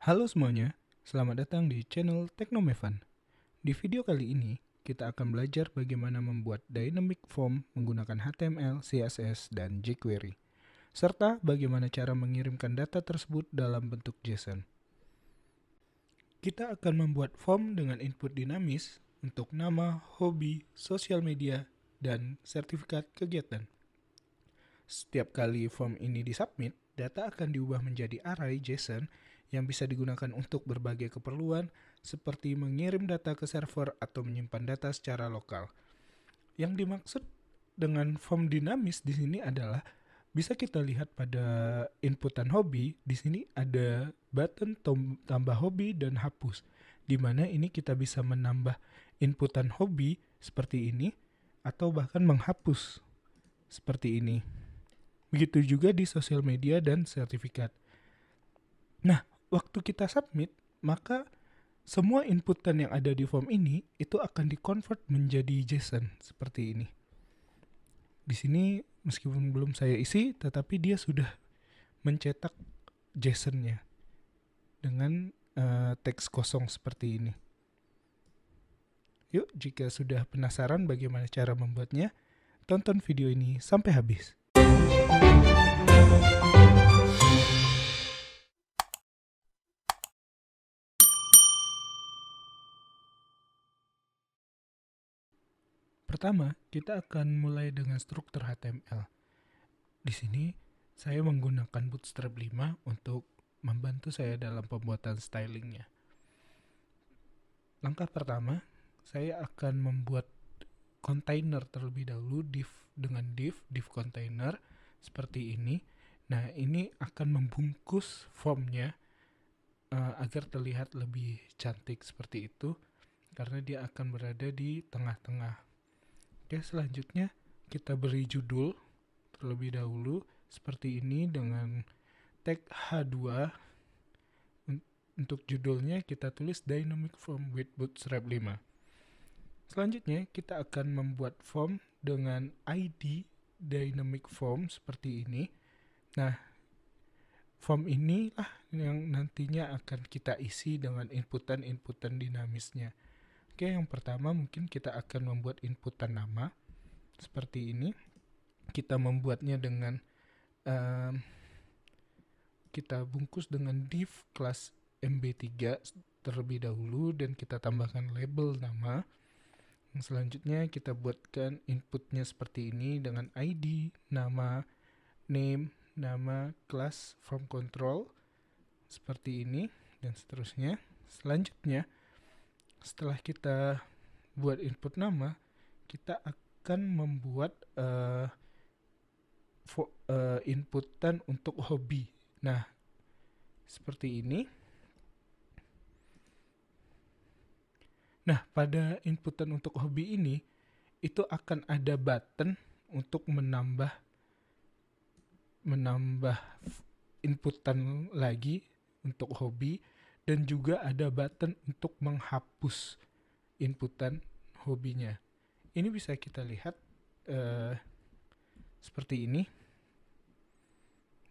Halo semuanya, selamat datang di channel Teknomevan. Di video kali ini, kita akan belajar bagaimana membuat dynamic form menggunakan HTML, CSS, dan jQuery, serta bagaimana cara mengirimkan data tersebut dalam bentuk JSON. Kita akan membuat form dengan input dinamis untuk nama, hobi, sosial media, dan sertifikat kegiatan. Setiap kali form ini disubmit, data akan diubah menjadi array JSON yang bisa digunakan untuk berbagai keperluan seperti mengirim data ke server atau menyimpan data secara lokal. Yang dimaksud dengan form dinamis di sini adalah bisa kita lihat pada inputan hobi, di sini ada button tambah hobi dan hapus, di mana ini kita bisa menambah inputan hobi seperti ini atau bahkan menghapus seperti ini. Begitu juga di sosial media dan sertifikat. Nah, waktu kita submit, maka semua inputan yang ada di form ini itu akan di-convert menjadi JSON seperti ini. Di sini meskipun belum saya isi, tetapi dia sudah mencetak JSON-nya dengan teks kosong seperti ini. Yuk, jika sudah penasaran bagaimana cara membuatnya, tonton video ini sampai habis. Pertama, kita akan mulai dengan struktur HTML. Di sini, saya menggunakan Bootstrap 5 untuk membantu saya dalam pembuatan stylingnya. Langkah pertama, saya akan membuat container terlebih dahulu, div container seperti ini. Nah, ini akan membungkus formnya agar terlihat lebih cantik seperti itu, karena dia akan berada di tengah-tengah. Oke, selanjutnya kita beri judul terlebih dahulu seperti ini dengan tag H2. Untuk judulnya kita tulis Dynamic Form with Bootstrap 5. Selanjutnya kita akan membuat form dengan ID Dynamic Form seperti ini. Nah, form inilah yang nantinya akan kita isi dengan inputan-inputan dinamisnya. Oke, yang pertama mungkin kita akan membuat inputan nama seperti ini. Kita membuatnya dengan kita bungkus dengan div kelas MB3 terlebih dahulu dan kita tambahkan label nama. Selanjutnya kita buatkan inputnya seperti ini dengan ID, nama, name, nama, class, from control seperti ini dan seterusnya. Selanjutnya setelah kita buat input nama, kita akan membuat inputan untuk hobi. Nah, seperti ini. Nah, pada inputan untuk hobi ini, itu akan ada button untuk menambah inputan lagi untuk hobi, dan juga ada button untuk menghapus inputan hobinya. Ini bisa kita lihat seperti ini.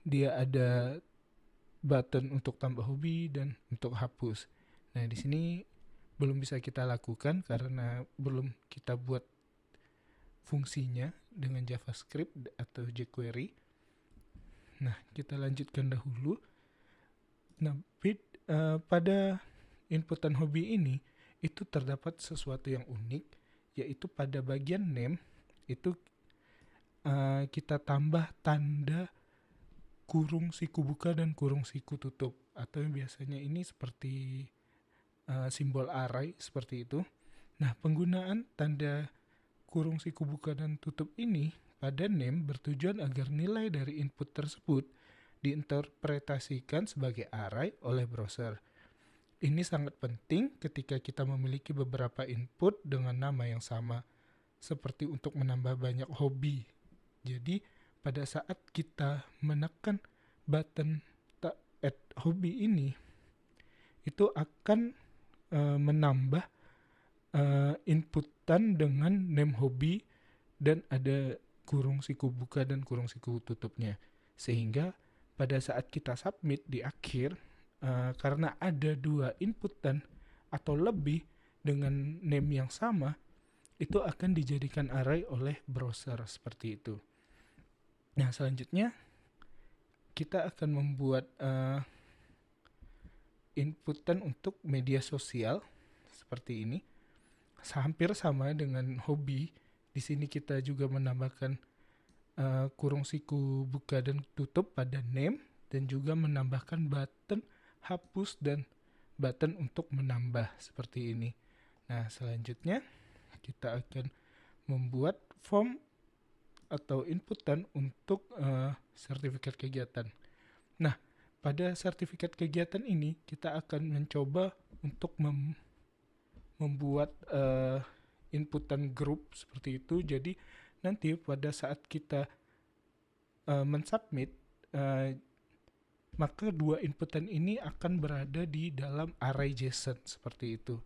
Dia ada button untuk tambah hobi dan untuk hapus. Nah, di sini belum bisa kita lakukan karena belum kita buat fungsinya dengan JavaScript atau jQuery. Nah, kita lanjutkan dahulu. Nah, pada inputan hobi ini itu terdapat sesuatu yang unik, yaitu pada bagian name itu kita tambah tanda kurung siku buka dan kurung siku tutup, atau yang biasanya ini seperti simbol array seperti itu. Nah, penggunaan tanda kurung siku buka dan tutup ini pada name bertujuan agar nilai dari input tersebut diinterpretasikan sebagai array oleh browser. Ini sangat penting ketika kita memiliki beberapa input dengan nama yang sama, seperti untuk menambah banyak hobi. Jadi, pada saat kita menekan button add hobi ini, itu akan menambah inputan dengan name hobi dan ada kurung siku buka dan kurung siku tutupnya, sehingga pada saat kita submit di akhir karena ada 2 inputan atau lebih dengan name yang sama, itu akan dijadikan array oleh browser seperti itu. Nah, selanjutnya kita akan membuat inputan untuk media sosial seperti ini. Hampir sama dengan hobi. Di sini kita juga menambahkan kurung siku buka dan tutup pada name, dan juga menambahkan button hapus dan button untuk menambah seperti ini. Nah, selanjutnya kita akan membuat form atau inputan untuk sertifikat kegiatan. Nah, pada sertifikat kegiatan ini kita akan mencoba untuk membuat inputan grup seperti itu. Jadi nanti pada saat kita mensubmit, maka 2 inputan ini akan berada di dalam array JSON seperti itu.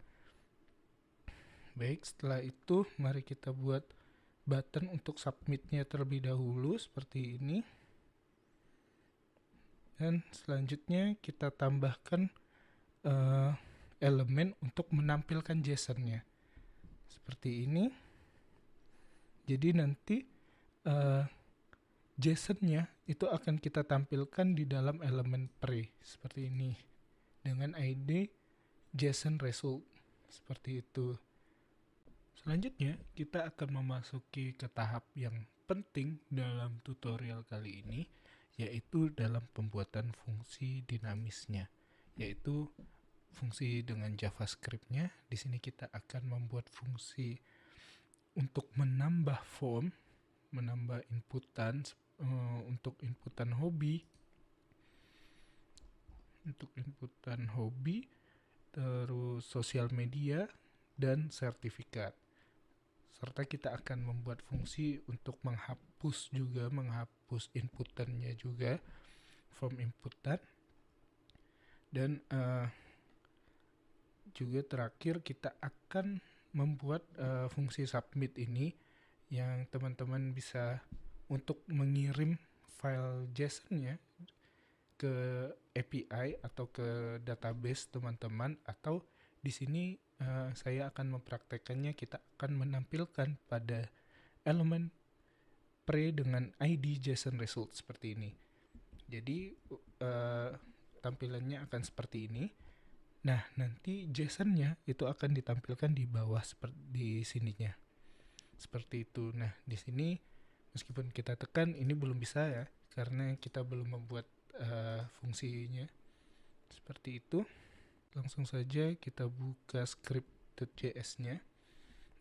Baik, setelah itu mari kita buat button untuk submitnya terlebih dahulu seperti ini. Dan selanjutnya kita tambahkan elemen untuk menampilkan JSON-nya seperti ini. Jadi nanti JSON-nya itu akan kita tampilkan di dalam elemen pre seperti ini dengan ID JSON result seperti itu. Selanjutnya kita akan memasuki ke tahap yang penting dalam tutorial kali ini, yaitu dalam pembuatan fungsi dinamisnya, yaitu fungsi dengan JavaScript-nya. Di sini kita akan membuat fungsi untuk menambah form, menambah inputan untuk inputan hobi, terus sosial media dan sertifikat. Serta kita akan membuat fungsi untuk menghapus inputannya juga, form inputan. Dan juga terakhir kita akan membuat fungsi submit ini yang teman-teman bisa untuk mengirim file JSON-nya ke API atau ke database teman-teman, atau di sini saya akan mempraktekannya. Kita akan menampilkan pada elemen pre dengan ID JSON result seperti ini. Jadi tampilannya akan seperti ini. Nah, nanti JSON-nya itu akan ditampilkan di bawah seperti di sininya. Seperti itu. Nah, di sini meskipun kita tekan ini belum bisa ya, karena kita belum membuat fungsinya. Seperti itu. Langsung saja kita buka script.js-nya.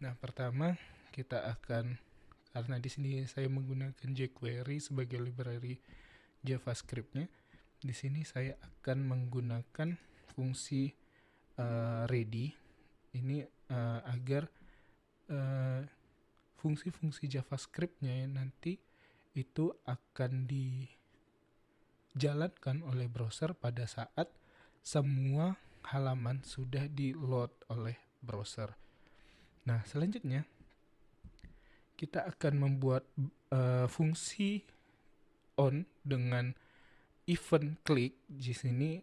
Nah, pertama kita akan, karena di sini saya menggunakan jQuery sebagai library JavaScript-nya, di sini saya akan menggunakan fungsi ready ini agar fungsi-fungsi JavaScript-nya nanti itu akan dijalankan oleh browser pada saat semua halaman sudah di-load oleh browser. Nah, selanjutnya kita akan membuat fungsi on dengan event click. Di sini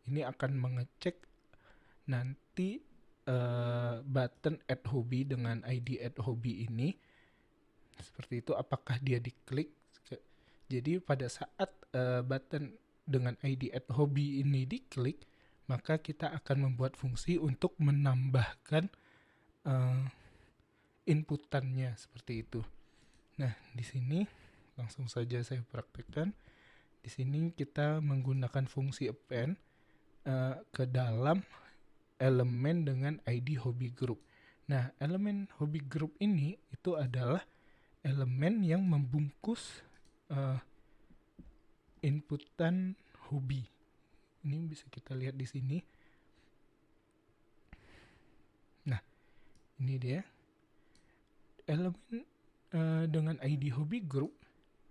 ini akan mengecek nanti button add hobby dengan ID add hobby ini seperti itu, apakah dia diklik. Jadi pada saat button dengan ID add hobby ini diklik, maka kita akan membuat fungsi untuk menambahkan inputannya seperti itu. Nah, di sini langsung saja saya praktekkan. Di sini kita menggunakan fungsi append ke dalam elemen dengan ID hobby group. Nah, elemen hobby group ini itu adalah elemen yang membungkus inputan hobi. Ini bisa kita lihat di sini. Nah, ini dia elemen dengan ID hobby group.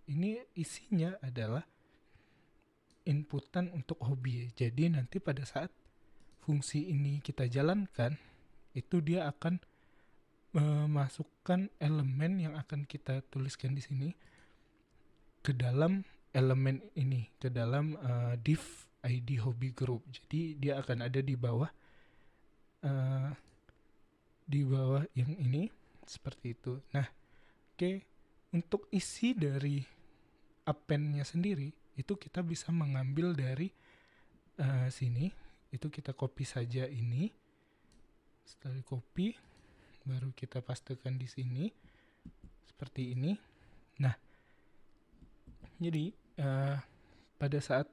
Ini isinya adalah inputan untuk hobi. Jadi nanti pada saat fungsi ini kita jalankan, itu dia akan memasukkan elemen yang akan kita tuliskan di sini ke dalam elemen ini, ke dalam div ID hobby group. Jadi dia akan ada di bawah yang ini seperti itu. Nah, oke, untuk isi dari append-nya sendiri itu kita bisa mengambil dari sini. Itu kita copy saja ini. Setelah di copy, baru kita pastekan di sini seperti ini. Nah, jadi pada saat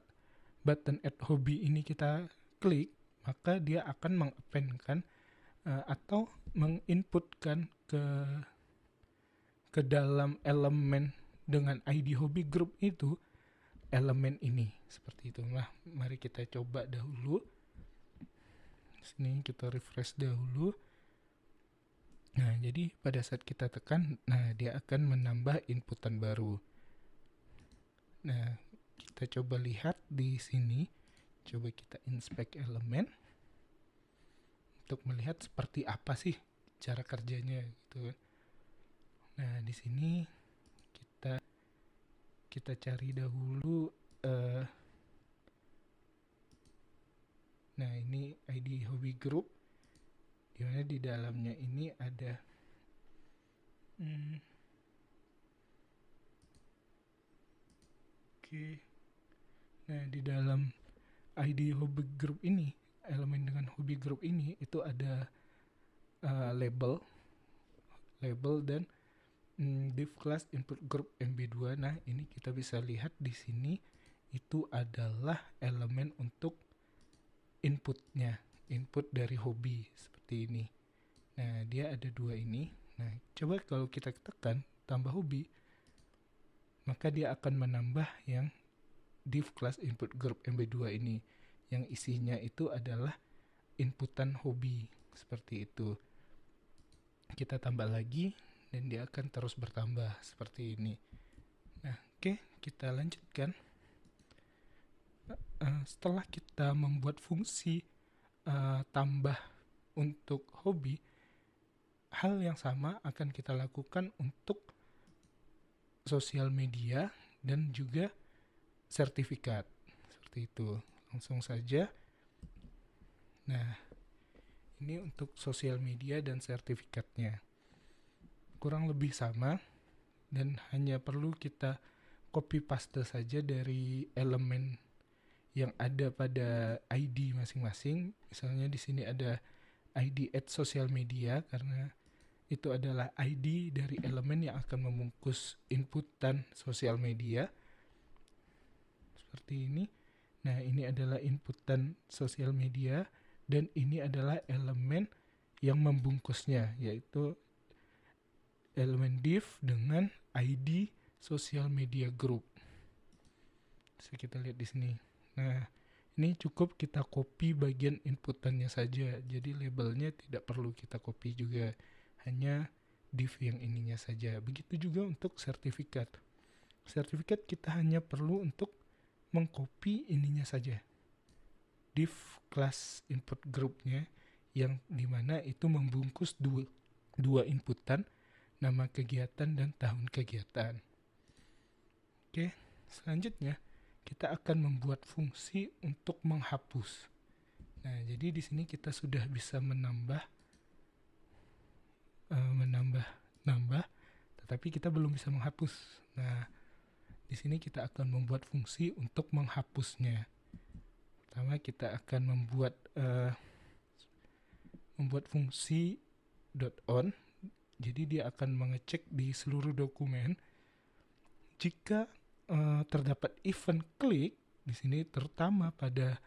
button add hobby ini kita klik, maka dia akan mengappend-kan atau menginputkan ke dalam elemen dengan ID hobby group itu elemen ini seperti itu. Nah, mari kita coba dahulu. Sini kita refresh dahulu. Nah, jadi pada saat kita tekan, nah dia akan menambah inputan baru. Nah, kita coba lihat di sini. Coba kita inspect elemen untuk melihat seperti apa sih cara kerjanya gitu. Nah, di sini kita cari dahulu nah ini ID hobby group, dimana di dalamnya ini ada nah di dalam ID hobby group ini, elemen dengan hobby group ini itu ada label dan div class input group MB2. Nah, ini kita bisa lihat di sini itu adalah elemen untuk inputnya, input dari hobi seperti ini. Nah, dia ada dua ini. Nah, coba kalau kita tekan tambah hobi, maka dia akan menambah yang div class input group MB2 ini, yang isinya itu adalah inputan hobi seperti itu. Kita tambah lagi dan dia akan terus bertambah seperti ini. Nah, oke, kita lanjutkan. Setelah kita membuat fungsi tambah untuk hobi, hal yang sama akan kita lakukan untuk sosial media dan juga sertifikat seperti itu. Langsung saja. Nah, ini untuk sosial media dan sertifikatnya kurang lebih sama, dan hanya perlu kita copy paste saja dari elemen yang ada pada ID masing-masing. Misalnya di sini ada ID add social media, karena itu adalah ID dari elemen yang akan membungkus inputan sosial media seperti ini. Nah, ini adalah inputan sosial media, dan ini adalah elemen yang membungkusnya, yaitu elemen div dengan ID social media group. Bisa kita lihat di sini. Nah, ini cukup kita copy bagian inputannya saja. Jadi labelnya tidak perlu kita copy juga, hanya div yang ininya saja. Begitu juga untuk sertifikat. Sertifikat kita hanya perlu untuk mengcopy ininya saja, div class input groupnya, yang dimana itu membungkus dua inputan, nama kegiatan dan tahun kegiatan. Oke, selanjutnya kita akan membuat fungsi untuk menghapus. Nah, jadi di sini kita sudah bisa menambah, tetapi kita belum bisa menghapus. Nah, di sini kita akan membuat fungsi untuk menghapusnya. Pertama, kita akan membuat fungsi .on. Jadi dia akan mengecek di seluruh dokumen. Jika terdapat event klik di sini, terutama pada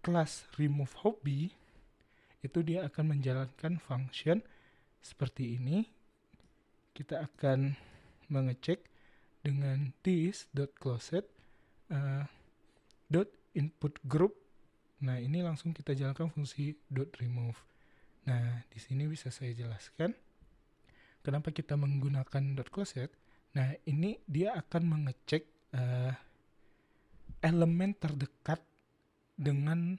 kelas remove hobby, itu dia akan menjalankan function seperti ini. Kita akan mengecek dengan this.closed .input group. Nah, ini langsung kita jalankan fungsi .remove. Nah, di sini bisa saya jelaskan kenapa kita menggunakan .closed. Nah, ini dia akan mengecek elemen terdekat dengan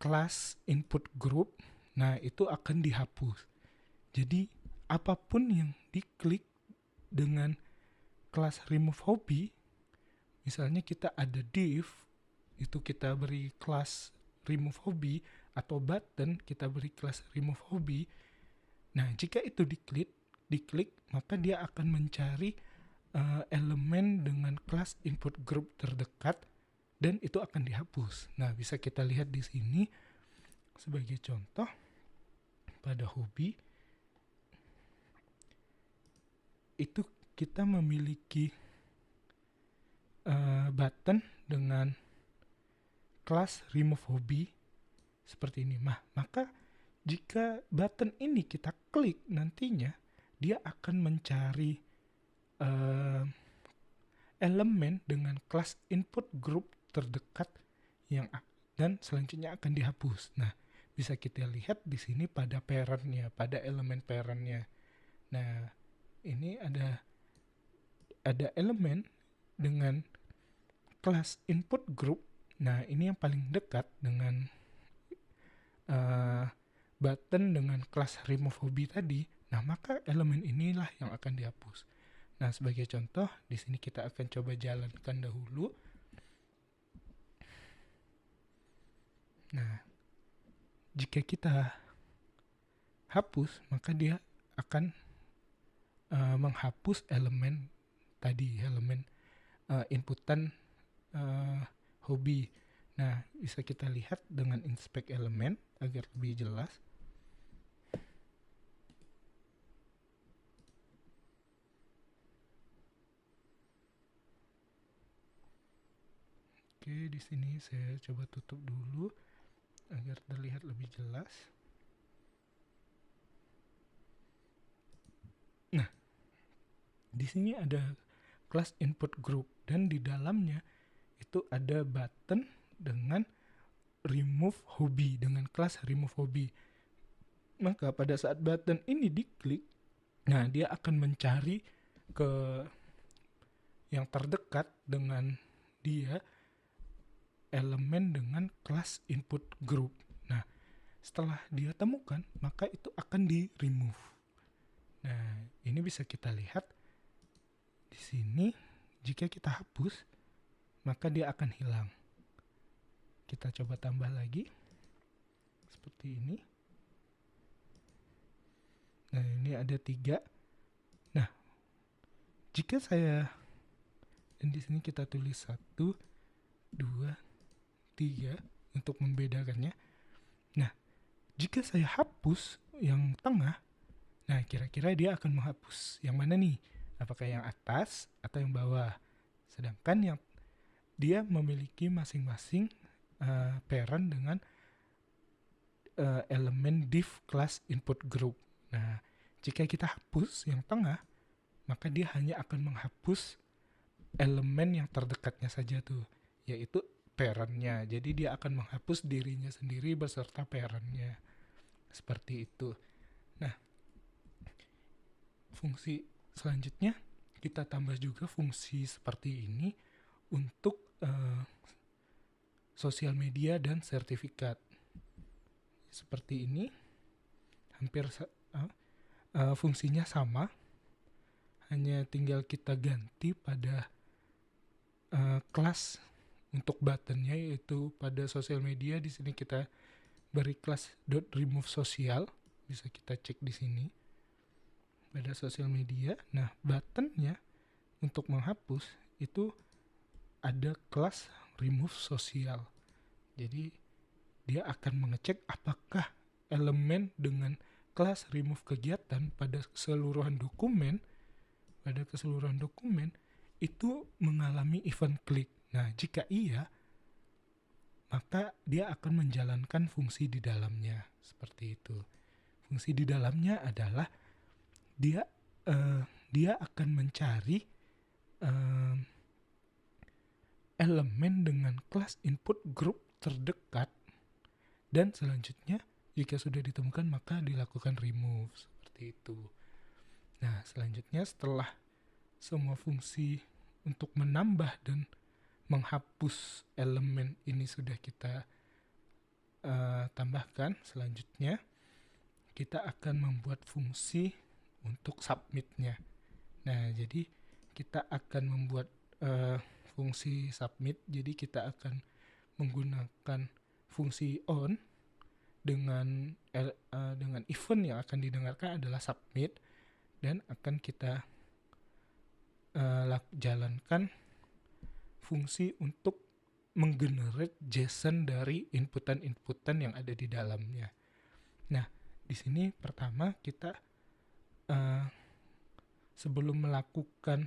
kelas input group. Nah, itu akan dihapus. Jadi, apapun yang diklik dengan kelas remove hobby, misalnya kita ada div itu kita beri kelas remove hobby, atau button kita beri kelas remove hobby. Nah, jika itu diklik, maka dia akan mencari elemen dengan kelas input group terdekat dan itu akan dihapus. Nah, bisa kita lihat di sini sebagai contoh pada hobi itu kita memiliki button dengan kelas remove hobby seperti ini. Maka jika button ini kita klik, nantinya dia akan mencari elemen dengan kelas input group terdekat dan selanjutnya akan dihapus. Nah, bisa kita lihat di sini pada parent-nya, pada elemen parent-nya. Nah, ini ada elemen dengan kelas input group. Nah, ini yang paling dekat dengan button dengan kelas remove hobby tadi. Nah, maka elemen inilah yang akan dihapus. Nah, sebagai contoh, di sini kita akan coba jalankan dahulu. Nah, jika kita hapus, maka dia akan menghapus elemen tadi, elemen inputan hobi. Nah, bisa kita lihat dengan inspect elemen agar lebih jelas. Oke, di sini saya coba tutup dulu agar terlihat lebih jelas. Nah, di sini ada kelas input group dan di dalamnya itu ada button dengan remove hobby, dengan kelas remove hobby. Maka pada saat button ini diklik, nah dia akan mencari ke yang terdekat dengan dia elemen dengan kelas input group. Nah, setelah dia temukan, maka itu akan di-remove. Nah, ini bisa kita lihat di sini. Jika kita hapus, maka dia akan hilang. Kita coba tambah lagi. Seperti ini. Nah, ini ada 3. Nah, jika saya, dan di sini kita tulis 1, 2, 3 untuk membedakannya. Nah, jika saya hapus yang tengah, nah kira-kira dia akan menghapus yang mana nih? Apakah yang atas atau yang bawah? Sedangkan yang dia memiliki masing-masing parent dengan elemen div class input group. Nah, jika kita hapus yang tengah, maka dia hanya akan menghapus elemen yang terdekatnya saja tuh, yaitu parent-nya. Jadi dia akan menghapus dirinya sendiri beserta parent-nya. Seperti itu. Nah, fungsi selanjutnya kita tambah juga fungsi seperti ini untuk sosial media dan sertifikat. Seperti ini, hampir fungsinya sama, hanya tinggal kita ganti pada kelas untuk buttonnya, yaitu pada sosial media. Di sini kita beri kelas .remove sosial, bisa kita cek di sini pada sosial media. Nah, buttonnya untuk menghapus itu ada kelas remove sosial. Jadi dia akan mengecek apakah elemen dengan kelas remove kegiatan pada keseluruhan dokumen itu mengalami event klik. Nah, jika iya, maka dia akan menjalankan fungsi di dalamnya. Seperti itu. Fungsi di dalamnya adalah dia akan mencari elemen dengan kelas input group terdekat, dan selanjutnya jika sudah ditemukan maka dilakukan remove. Seperti itu. Nah, selanjutnya setelah semua fungsi untuk menambah dan menghapus elemen ini sudah kita tambahkan, selanjutnya kita akan membuat fungsi untuk submit-nya. Nah, jadi kita akan membuat fungsi submit. Jadi kita akan menggunakan fungsi on dengan event yang akan didengarkan adalah submit, dan akan kita jalankan fungsi untuk menggenerate JSON dari inputan-inputan yang ada di dalamnya. Nah, di sini pertama kita sebelum melakukan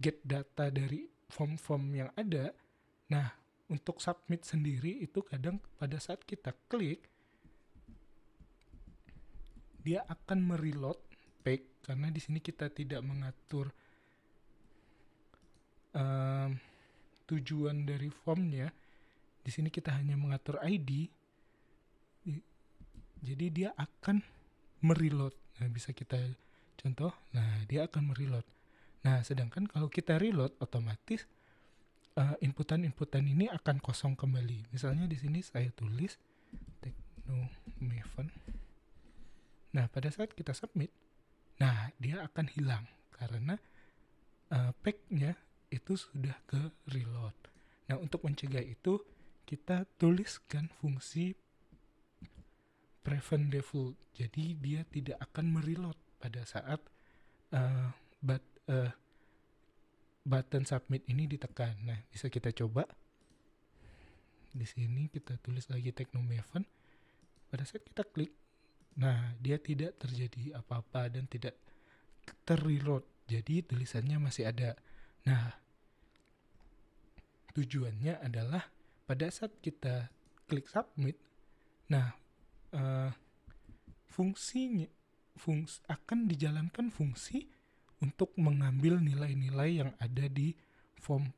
get data dari form-form yang ada, nah untuk submit sendiri itu kadang pada saat kita klik dia akan mereload page, karena di sini kita tidak mengatur tujuan dari formnya. Di sini kita hanya mengatur ID, jadi dia akan mereload. Nah, bisa kita contoh, nah dia akan mereload. Nah, sedangkan kalau kita reload otomatis inputan-inputan ini akan kosong kembali. Misalnya di sini saya tulis Technomaven. Nah, pada saat kita submit, nah dia akan hilang karena pack-nya itu sudah ke reload. Nah, untuk mencegah itu kita tuliskan fungsi prevent default. Jadi dia tidak akan mereload pada saat button submit ini ditekan. Nah, bisa kita coba. Di sini kita tulis lagi Technomaven. Pada saat kita klik, nah dia tidak terjadi apa-apa dan tidak terreload. Jadi tulisannya masih ada. Nah, tujuannya adalah pada saat kita klik submit, nah akan dijalankan fungsi untuk mengambil nilai-nilai yang ada di form,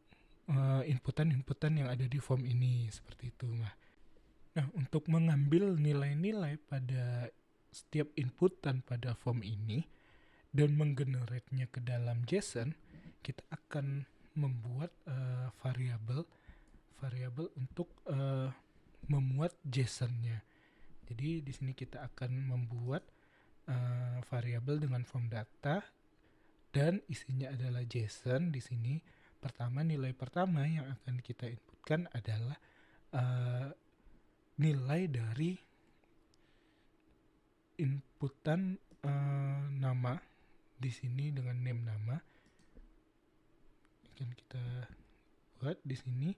inputan-inputan yang ada di form ini, seperti itu. Nah, untuk mengambil nilai-nilai pada setiap inputan pada form ini dan menggenerate-nya ke dalam JSON, kita akan membuat variabel untuk memuat JSON-nya. Jadi di sini kita akan membuat variabel dengan form data dan isinya adalah JSON. Di sini nilai pertama yang akan kita inputkan adalah nilai dari inputan nama. Di sini dengan name nama akan kita buat. Di sini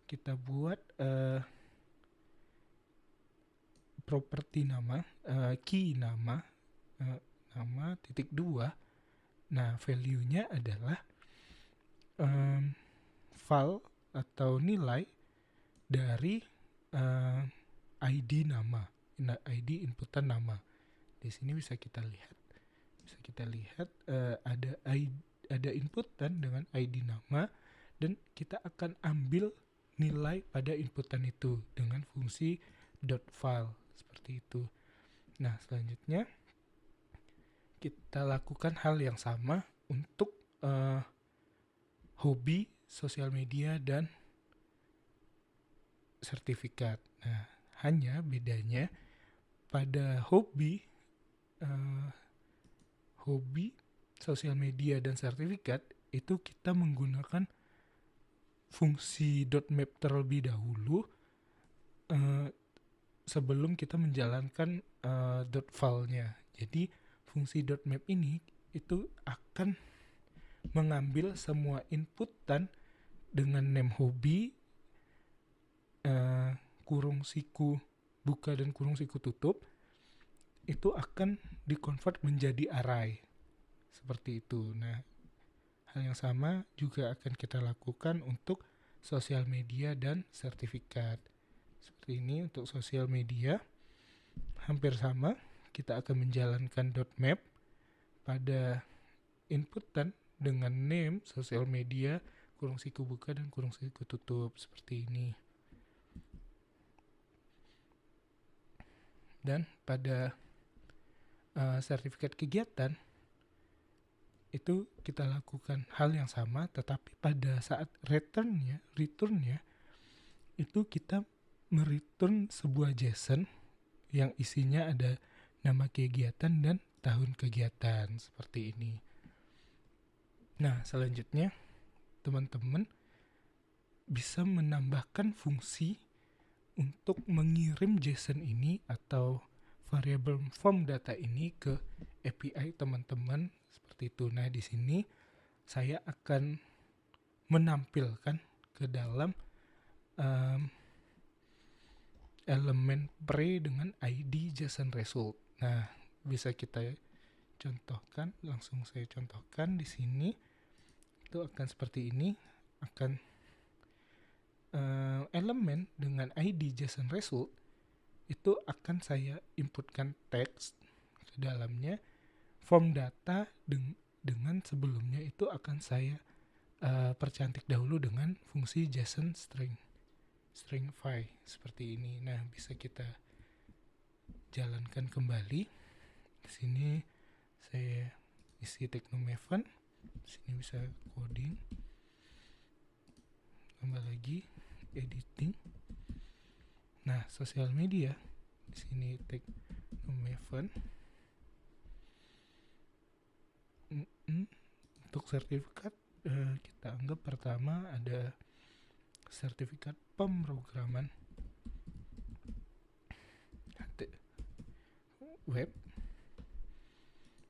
kita buat properti nama, key nama, nama .2. Nah, value-nya adalah file atau nilai dari ID nama, ID inputan nama. Di sini bisa kita lihat ada inputan dengan ID nama, dan kita akan ambil nilai pada inputan itu dengan fungsi .file, seperti itu. Nah, selanjutnya kita lakukan hal yang sama untuk hobi, sosial media, dan sertifikat. Nah, hanya bedanya pada hobi, sosial media, dan sertifikat itu kita menggunakan fungsi .map terlebih dahulu sebelum kita menjalankan .file-nya. Jadi fungsi .map ini itu akan mengambil semua inputan dengan name hobi, kurung siku buka dan kurung siku tutup, itu akan dikonvert menjadi array, seperti itu. Nah, hal yang sama juga akan kita lakukan untuk sosial media dan sertifikat. Seperti ini untuk sosial media, hampir sama. Kita akan menjalankan .map pada inputan dengan name sosial media, kurung siku buka dan kurung siku tutup, seperti ini. Dan pada sertifikat kegiatan itu kita lakukan hal yang sama, tetapi pada saat returnnya itu kita mereturn sebuah JSON yang isinya ada nama kegiatan dan tahun kegiatan, seperti ini. Nah, selanjutnya teman-teman bisa menambahkan fungsi untuk mengirim JSON ini atau variable form data ini ke API teman-teman seperti itu. Nah, di sini saya akan menampilkan ke dalam elemen pre dengan ID JSON result. Nah, bisa kita contohkan, langsung saya contohkan di sini. Itu akan seperti ini, akan elemen dengan ID JSON result itu akan saya inputkan teks ke dalamnya. Form data dengan sebelumnya itu akan saya percantik dahulu dengan fungsi JSON string file seperti ini. Nah, bisa kita jalankan kembali. Di sini saya isi Technomaven. Di sini bisa coding. Tambah lagi editing. Nah, sosial media di sini Technomaven. Untuk sertifikat kita anggap pertama ada sertifikat pemrograman web.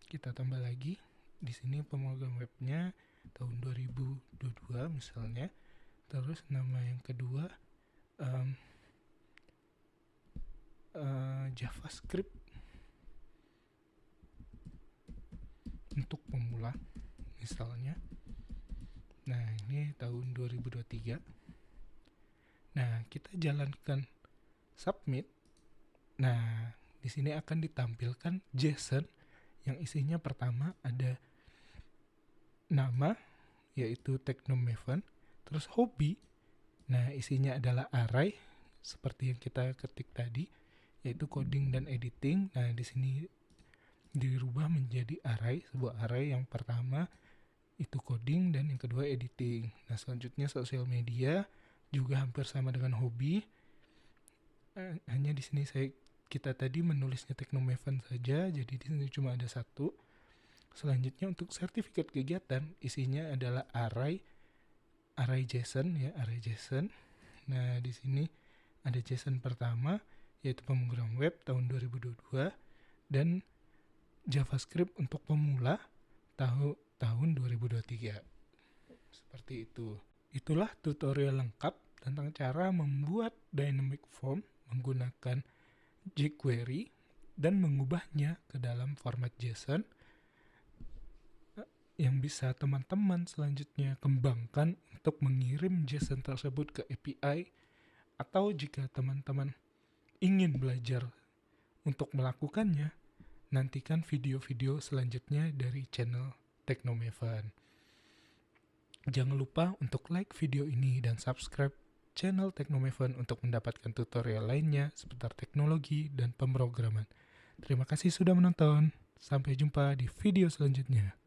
Kita tambah lagi di sini pemrograman webnya tahun 2022 misalnya. Terus nama yang kedua JavaScript untuk pemula misalnya. Nah, ini tahun 2023. Nah, kita jalankan submit. Nah, di sini akan ditampilkan JSON yang isinya pertama ada nama yaitu Technomaven, terus hobi. Nah, isinya adalah array seperti yang kita ketik tadi yaitu coding dan editing. Nah, di sini dirubah menjadi array, sebuah array. Yang pertama itu coding dan yang kedua editing. Nah, selanjutnya sosial media juga hampir sama dengan hobi. Hanya di sini kita tadi menulisnya Technomaven saja, jadi di sini cuma ada satu. Selanjutnya untuk sertifikat kegiatan isinya adalah array JSON ya, array JSON. Nah, di sini ada JSON pertama yaitu pemrograman web tahun 2022 dan JavaScript untuk pemula tahun 2023. Seperti itu. Itulah tutorial lengkap tentang cara membuat dynamic form menggunakan jQuery dan mengubahnya ke dalam format JSON yang bisa teman-teman selanjutnya kembangkan untuk mengirim JSON tersebut ke API, atau jika teman-teman ingin belajar untuk melakukannya, nantikan video-video selanjutnya dari channel Technomaven. Jangan lupa untuk like video ini dan subscribe channel Technomaven untuk mendapatkan tutorial lainnya seputar teknologi dan pemrograman. Terima kasih sudah menonton. Sampai jumpa di video selanjutnya.